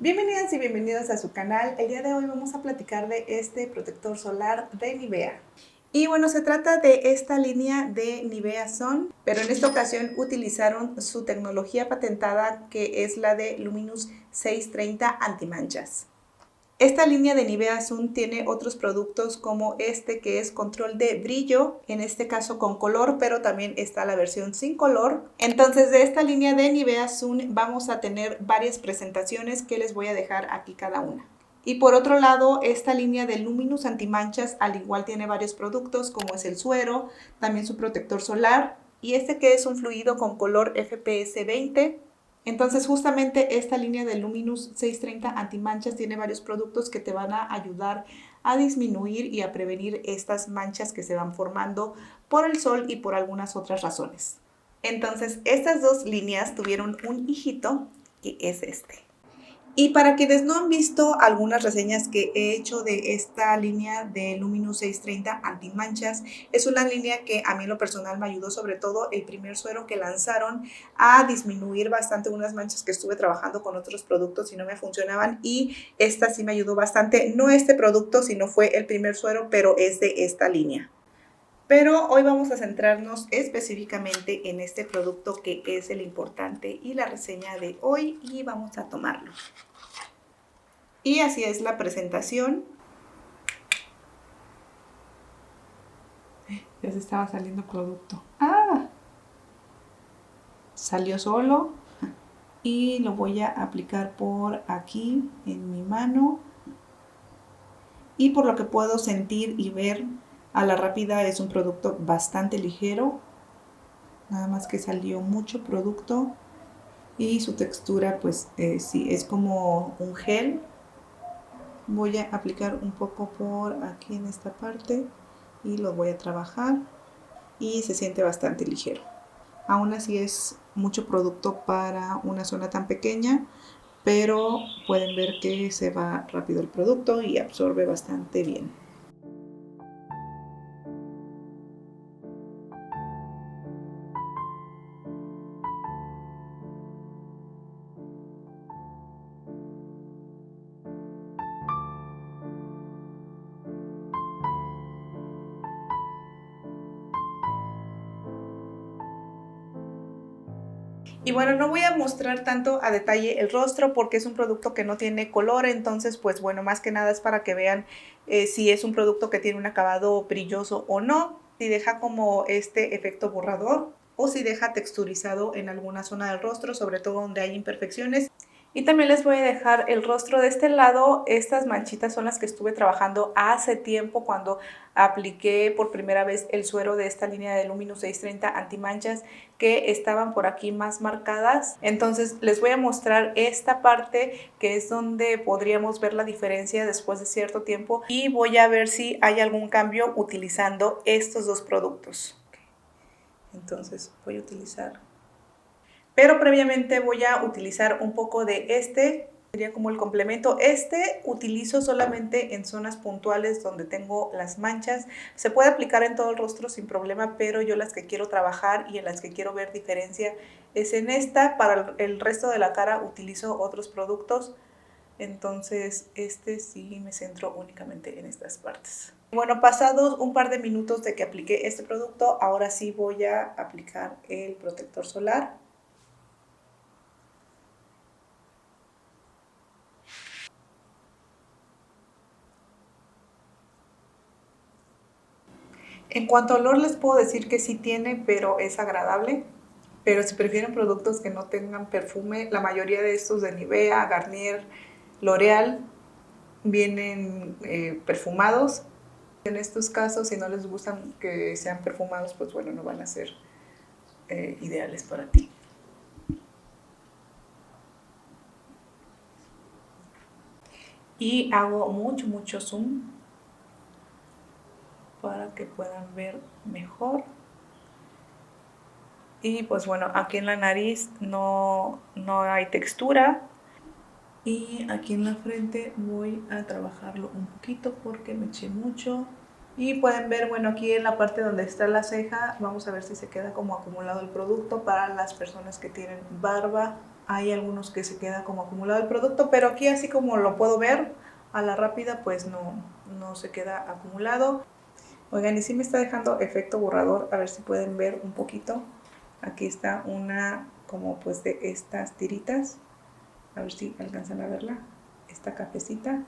Bienvenidas y bienvenidos a su canal. El día de hoy vamos a platicar de este protector solar de Nivea. Y bueno, se trata de esta línea de Nivea Sun, pero en esta ocasión utilizaron su tecnología patentada, que es la de Luminous 630 Antimanchas. Esta línea de Nivea Sun tiene otros productos como este, que es control de brillo, en este caso con color, pero también está la versión sin color. Entonces, de esta línea de Nivea Sun vamos a tener varias presentaciones que les voy a dejar aquí cada una. Y por otro lado, esta línea de Luminous Antimanchas al igual tiene varios productos como es el suero, también su protector solar y este que es un fluido con color FPS 20. Entonces justamente esta línea de Luminous 630 Antimanchas tiene varios productos que te van a ayudar a disminuir y a prevenir estas manchas que se van formando por el sol y por algunas otras razones. Entonces estas dos líneas tuvieron un hijito que es este. Y para quienes no han visto algunas reseñas que he hecho de esta línea de Luminous 630 Antimanchas, es una línea que a mí en lo personal me ayudó, sobre todo el primer suero que lanzaron, a disminuir bastante unas manchas que estuve trabajando con otros productos y no me funcionaban, y esta sí me ayudó bastante. No este producto, sino fue el primer suero, pero es de esta línea. Pero hoy vamos a centrarnos específicamente en este producto que es el importante y la reseña de hoy, y vamos a tomarlo. Y así es la presentación. Ya se estaba saliendo producto. ¡Ah! Salió solo. Y lo voy a aplicar por aquí en mi mano. Y por lo que puedo sentir y ver a la rápida, es un producto bastante ligero. Nada más que salió mucho producto. Y su textura, pues sí, es como un gel. Voy a aplicar un poco por aquí en esta parte y lo voy a trabajar, y se siente bastante ligero. Aún así es mucho producto para una zona tan pequeña, pero pueden ver que se va rápido el producto y absorbe bastante bien. Y bueno, no voy a mostrar tanto a detalle el rostro porque es un producto que no tiene color, entonces pues bueno, más que nada es para que vean si es un producto que tiene un acabado brilloso o no, si deja como este efecto borrador o si deja texturizado en alguna zona del rostro, sobre todo donde hay imperfecciones. Y también les voy a dejar el rostro de este lado. Estas manchitas son las que estuve trabajando hace tiempo cuando apliqué por primera vez el suero de esta línea de Luminous 630 Antimanchas, que estaban por aquí más marcadas. Entonces les voy a mostrar esta parte que es donde podríamos ver la diferencia después de cierto tiempo, y voy a ver si hay algún cambio utilizando estos dos productos. Entonces voy a utilizar, pero previamente voy a utilizar un poco de este, sería como el complemento. Este utilizo solamente en zonas puntuales donde tengo las manchas. Se puede aplicar en todo el rostro sin problema, pero yo las que quiero trabajar y en las que quiero ver diferencia es en esta. Para el resto de la cara utilizo otros productos, entonces este sí me centro únicamente en estas partes. Bueno, pasados un par de minutos de que apliqué este producto, ahora sí voy a aplicar el protector solar. En cuanto a olor, les puedo decir que sí tiene, pero es agradable. Pero si prefieren productos que no tengan perfume, la mayoría de estos de Nivea, Garnier, L'Oreal vienen perfumados. En estos casos, si no les gustan que sean perfumados, pues bueno, no van a ser ideales para ti. Y hago mucho zoom para que puedan ver mejor. Y pues bueno, aquí en la nariz no hay textura. Y aquí en la frente voy a trabajarlo un poquito porque me eché mucho. Y pueden ver, bueno, aquí en la parte donde está la ceja, vamos a ver si se queda como acumulado el producto. Para las personas que tienen barba, Hay algunos que se queda como acumulado el producto, pero aquí así como lo puedo ver a la rápida, pues no se queda acumulado. Oigan, y sí me está dejando efecto borrador, a ver si pueden ver un poquito. Aquí está una como pues de estas tiritas, a ver si alcanzan a verla, esta cafecita.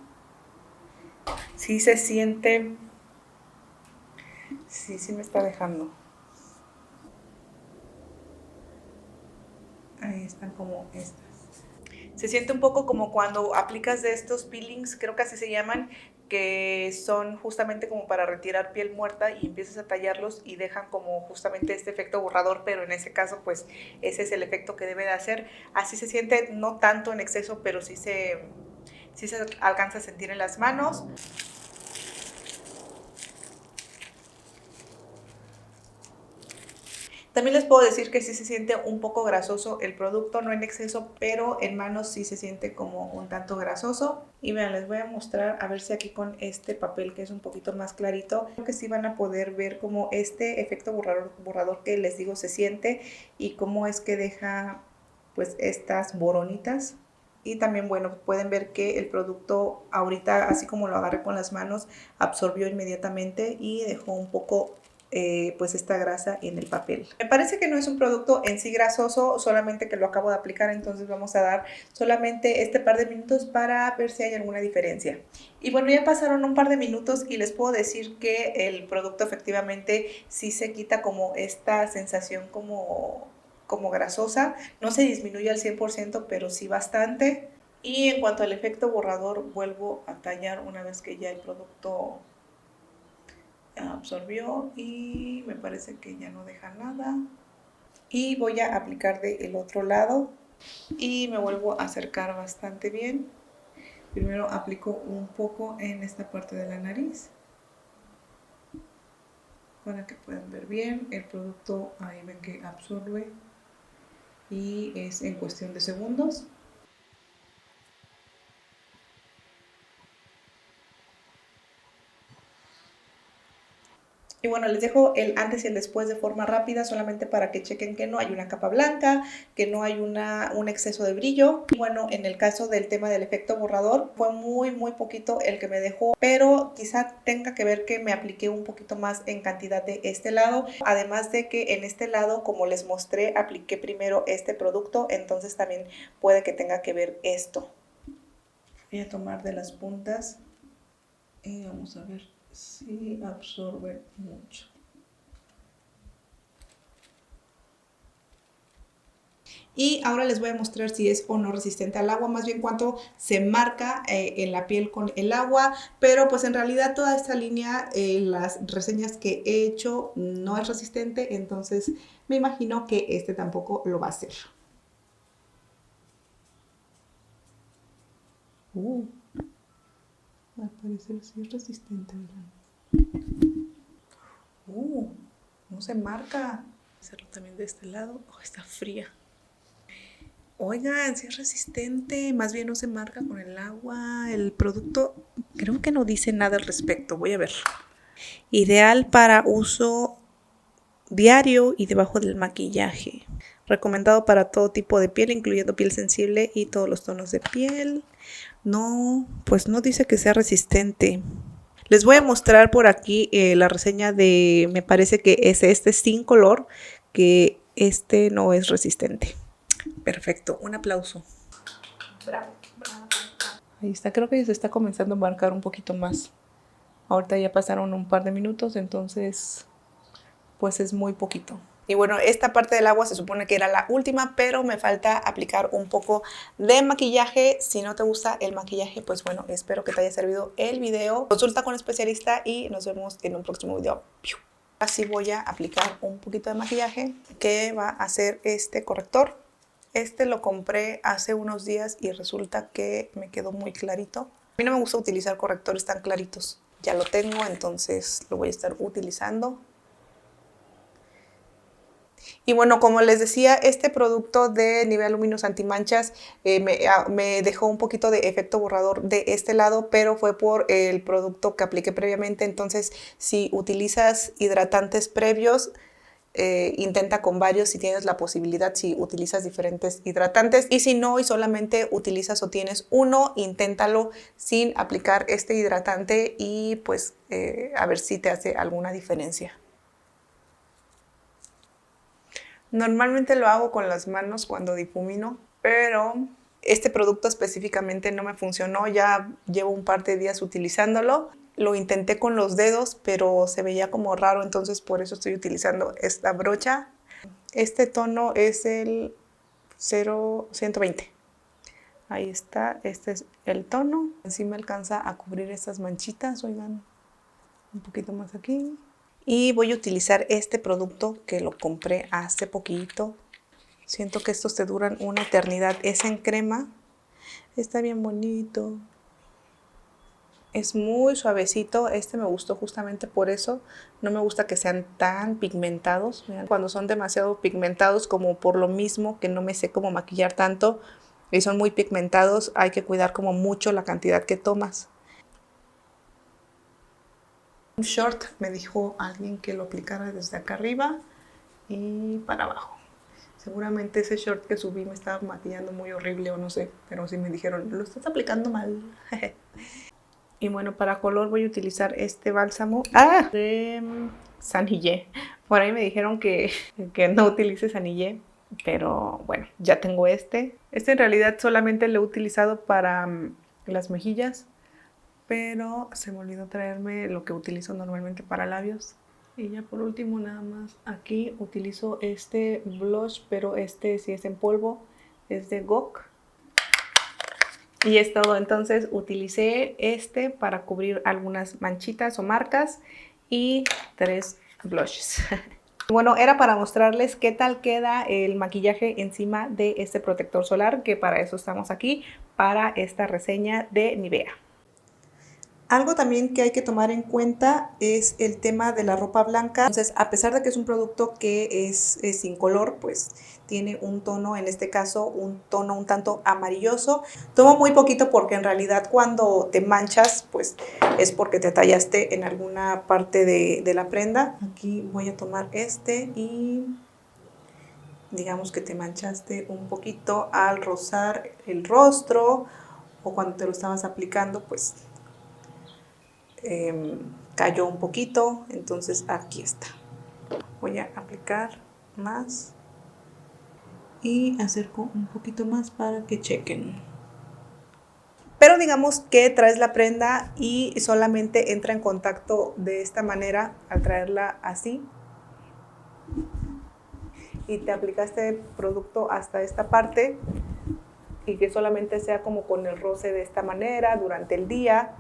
Sí se siente, sí me está dejando. Ahí están como estas. Se siente un poco como cuando aplicas de estos peelings, creo que así se llaman, que son justamente como para retirar piel muerta y empiezas a tallarlos y dejan como justamente este efecto borrador, pero en ese caso pues ese es el efecto que debe de hacer. Así se siente, no tanto en exceso, pero sí se alcanza a sentir en las manos. También les puedo decir que sí se siente un poco grasoso el producto, no en exceso, pero en manos sí se siente como un tanto grasoso. Y vean, les voy a mostrar a ver si aquí con este papel que es un poquito más clarito, creo que sí van a poder ver como este efecto borrador que les digo se siente y cómo es que deja pues estas boronitas. Y también, bueno, pueden ver que el producto ahorita, así como lo agarré con las manos, absorbió inmediatamente y dejó un poco pues esta grasa en el papel. Me parece que no es un producto en sí grasoso, solamente que lo acabo de aplicar, entonces vamos a dar solamente este par de minutos para ver si hay alguna diferencia. Y bueno, ya pasaron un par de minutos y les puedo decir que el producto efectivamente sí se quita como esta sensación como grasosa, no se disminuye al 100%, pero sí bastante. Y en cuanto al efecto borrador, vuelvo a tallar una vez que ya el producto absorbió y me parece que ya no deja nada. Y voy a aplicar del otro lado y me vuelvo a acercar bastante bien. Primero aplico un poco en esta parte de la nariz para que puedan ver bien. El producto ahí ven que absorbe y es en cuestión de segundos. Y bueno, les dejo el antes y el después de forma rápida, solamente para que chequen que no hay una capa blanca, que no hay un exceso de brillo. Y bueno, en el caso del tema del efecto borrador, fue muy poquito el que me dejó, pero quizá tenga que ver que me apliqué un poquito más en cantidad de este lado. Además de que en este lado, como les mostré, apliqué primero este producto, entonces también puede que tenga que ver esto. Voy a tomar de las puntas y vamos a ver si absorbe mucho. Y ahora les voy a mostrar si es o no resistente al agua, más bien cuánto se marca en la piel con el agua, pero pues en realidad toda esta línea, las reseñas que he hecho no es resistente, entonces me imagino que este tampoco lo va a hacer. Al parecer sí es resistente. No se marca. Hacerlo también de este lado. Oh, está fría. Oigan, si es resistente, más bien no se marca con el agua. El producto creo que no dice nada al respecto. Voy a ver. Ideal para uso diario y debajo del maquillaje. Recomendado para todo tipo de piel, incluyendo piel sensible y todos los tonos de piel. No, pues no dice que sea resistente. Les voy a mostrar por aquí la reseña de, me parece que es este sin color, que este no es resistente. Perfecto, un aplauso. Bravo, bravo. Ahí está, creo que ya se está comenzando a marcar un poquito más. Ahorita ya pasaron un par de minutos, entonces pues es muy poquito. Y bueno, esta parte del agua se supone que era la última, pero me falta aplicar un poco de maquillaje. Si no te gusta el maquillaje, pues bueno, espero que te haya servido el video. Consulta con especialista y nos vemos en un próximo video. Así voy a aplicar un poquito de maquillaje que va a ser este corrector. Este lo compré hace unos días y resulta que me quedó muy clarito. A mí no me gusta utilizar correctores tan claritos. Ya lo tengo, entonces lo voy a estar utilizando. Y bueno, como les decía, este producto de Nivea Luminous Antimanchas me dejó un poquito de efecto borrador de este lado, pero fue por el producto que apliqué previamente. Entonces, si utilizas hidratantes previos, intenta con varios si tienes la posibilidad, si utilizas diferentes hidratantes, y si no y solamente utilizas o tienes uno, inténtalo sin aplicar este hidratante y pues a ver si te hace alguna diferencia. Normalmente lo hago con las manos cuando difumino, pero este producto específicamente no me funcionó, ya llevo un par de días utilizándolo. Lo intenté con los dedos, pero se veía como raro, entonces por eso estoy utilizando esta brocha. Este tono es el 0120. Ahí está, este es el tono. Así me alcanza a cubrir estas manchitas, oigan, un poquito más aquí. Y voy a utilizar este producto que lo compré hace poquito. Siento que estos te duran una eternidad. Es en crema. Está bien bonito. Es muy suavecito. Este me gustó justamente por eso. No me gusta que sean tan pigmentados. Cuando son demasiado pigmentados, como por lo mismo que no me sé cómo maquillar tanto y son muy pigmentados, hay que cuidar como mucho la cantidad que tomas. Un short, me dijo alguien que lo aplicara desde acá arriba y para abajo. Seguramente ese short que subí me estaba maquillando muy horrible o no sé, pero sí me dijeron, lo estás aplicando mal. Y bueno, para color voy a utilizar este bálsamo de Sanillé. Por ahí me dijeron que no utilice Sanillé, pero bueno, ya tengo este. Este en realidad solamente lo he utilizado para las mejillas, pero se me olvidó traerme lo que utilizo normalmente para labios. Y ya por último nada más aquí utilizo este blush, pero este sí es en polvo, es de GOK. Y es todo, entonces utilicé este para cubrir algunas manchitas o marcas y 3 blushes. Bueno, era para mostrarles qué tal queda el maquillaje encima de este protector solar, que para eso estamos aquí, para esta reseña de Nivea. Algo también que hay que tomar en cuenta es el tema de la ropa blanca. Entonces, a pesar de que es un producto que es sin color, pues tiene un tono, en este caso, un tono un tanto amarilloso. Tomo muy poquito porque en realidad cuando te manchas, pues es porque te tallaste en alguna parte de la prenda. Aquí voy a tomar este y digamos que te manchaste un poquito al rozar el rostro o cuando te lo estabas aplicando, pues cayó un poquito, entonces aquí está. Voy a aplicar más y acerco un poquito más para que chequen. Pero digamos que traes la prenda y solamente entra en contacto de esta manera al traerla así y te aplicaste producto hasta esta parte y que solamente sea como con el roce de esta manera durante el día.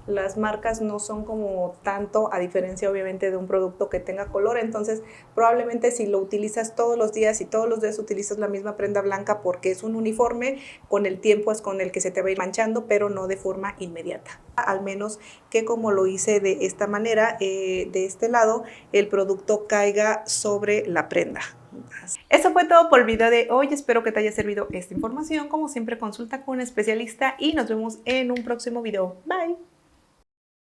Las marcas no son como tanto, a diferencia obviamente de un producto que tenga color, entonces probablemente si lo utilizas todos los días y todos los días utilizas la misma prenda blanca porque es un uniforme, con el tiempo es con el que se te va a ir manchando, pero no de forma inmediata. Al menos que como lo hice de esta manera, de este lado, el producto caiga sobre la prenda. Eso fue todo por el video de hoy, espero que te haya servido esta información. Como siempre, consulta con un especialista y nos vemos en un próximo video. Bye.